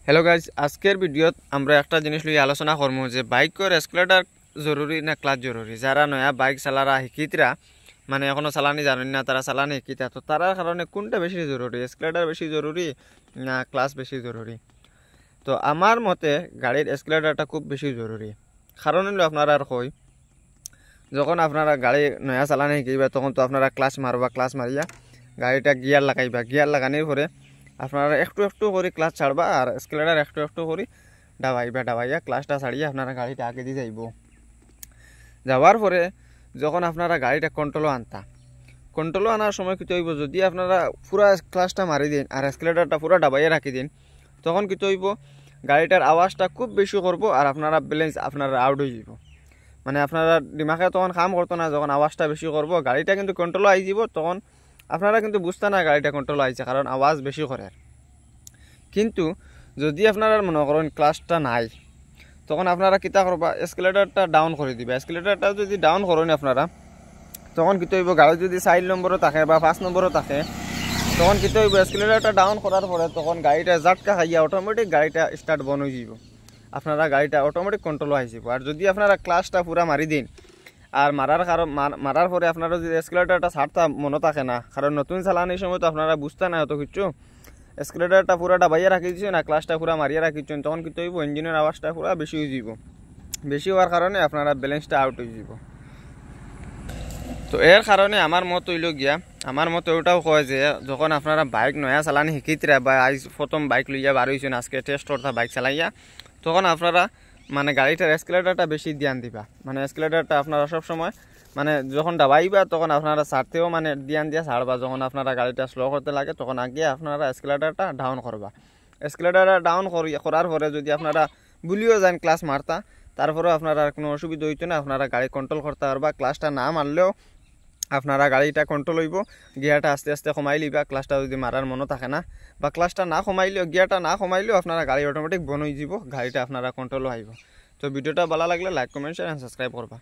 Hello guys, আজকের ভিডিওত আমরা একটা জিনিস লইয়া আলোচনা করবো যে বাইকের এসকেলেটার জরুরি না ক্লাচ জরুরি। যারা নয়া বাইক চালারা শিকিতরা মানে এখনো চালানি জানেন না, তারা চালানি শিকিতা, তো তার কারণে কোনটা বেশি জরুরি, এসকেলেটার বেশি জরুরি না ক্লাচ বেশি জরুরি? তো আমার মতে গাড়ির এসকেলেটারটা খুব বেশি জরুরি। কারণ হলো আপনারা আর কই, যখন আপনারা গাড়ি নয়া চালানি শিকিবা তখন তো আপনারা ক্লাচ মারবা, ক্লাচ মারিয়া গাড়িটা গিয়ার লাগাইবা, গিয়ার লাগানোর পরে আপনারা একটু একটু করে ক্লাচ ছাড়বা আর এসকেলেটার একটু একটু করে ডাবাইয়া ক্লাচটা ছাড়িয়ে আপনারা গাড়িটা আগে দিয়ে যাওয়ার পরে যখন আপনারা গাড়িটা কন্ট্রোলও আনার সময় কী হইব, যদি আপনারা পুরা ক্লাচটা মারি দিন আর এসকেলেটারটা পুরা ডাবাইয়া রাখি দিন, তখন কী হইব, গাড়িটার আওয়াজটা খুব বেশি করবো আর আপনারা ব্যালেন্স আপনারা আউট হয়ে যাব। মানে আপনারা দিমাগে তখন কাম করতো না, যখন আওয়াজটা বেশি করবো গাড়িটা কিন্তু কন্ট্রোল আই যাব, তখন আপনারা কিন্তু বুঝতে না গাড়িটা কন্ট্রোল আইছে, কারণ আওয়াজ বেশি করে। কিন্তু যদি আপনারা মনে করেন ক্লাচটা নাই, তখন আপনারা কিতা করবা, এসকেলেটারটা ডাউন করে দিবা। এসকেলেটারটা যদি ডাউন করেন আপনারা, তখন কী হইব, গাড়ি যদি 4 নম্বরও থাকে বা 5 নম্বরও থাকে, তখন কী হইব, এসকেলেটারটা ডাউন করার পরে তখন গাড়িটা জাটকা খাইয়া অটোমেটিক গাড়িটা স্টার্ট বন্ধ হয়ে যাব, আপনারা গাড়িটা অটোমেটিক কন্ট্রোল হয়ে যাব। আর যদি আপনারা ক্লাচটা পুরা মারি দিন আর মারার পরে আপনারা যদি এসকেলেটারটা ছাড়তা মনে থাকে না, কারণ নতুন চালানোর সময় তো আপনারা বুঝতে না অত কিছু, এসকেলেটারটা পুরাটা বাইয়া রাখি দিচ্ছেন না ক্লাচটা পুরা মারিয়া রাখিছেন, তখন কিন্তু হইব ইঞ্জিনের আওয়াজটা পুরা বেশি হয়ে যাব। বেশি হওয়ার কারণে আপনারা ব্যালেন্সটা আউট হয়ে যাব। তো এর কারণে আমার মত হইল গিয়া, আমার মতো ওটাও কয় যে যখন আপনারা বাইক নয়া চালানি শিকিতরা বা আজ প্রথম বাইক লইয়া বার হয়েছেন, আজকে টেস্ট করতা বাইক চালাইয়া, তখন আপনারা মানে গাড়িটার এসকেলেটারটা বেশি ধ্যান দিবা। মানে এসকেলেটারটা আপনারা সবসময় মানে যখন ডাবাইবা তখন আপনারা ছাড়তেও মানে ধ্যান দিয়া ছাড়বা, যখন আপনারা গাড়িটা স্লো করতে লাগে তখন আগে আপনারা এসকেলেটারটা ডাউন করবা। এসকেলেটারটা ডাউন করার পরে যদি আপনারা ভুলিও যান ক্লাস মারতা, তারপরেও আপনারা কোনো অসুবিধা হইতো না, আপনারা গাড়ি কন্ট্রোল করতে পারবা। ক্লাসটা না মারলেও আপনারা গাড়িটা কন্ট্রোল হইব, গিয়ারটা আস্তে আস্তে কমাই লিবা। ক্লাসটা যদি মারার মনে থাকে না বা ক্লাসটা না কমাইলেও, গিয়ারটা না কমাইলেও আপনারা গাড়ি অটোমেটিক বন হয়ে যাব, গাড়িটা আপনারা কন্ট্রোলও আইব। তো ভিডিওটা ভালো লাগলে like, comment, share and subscribe করবা।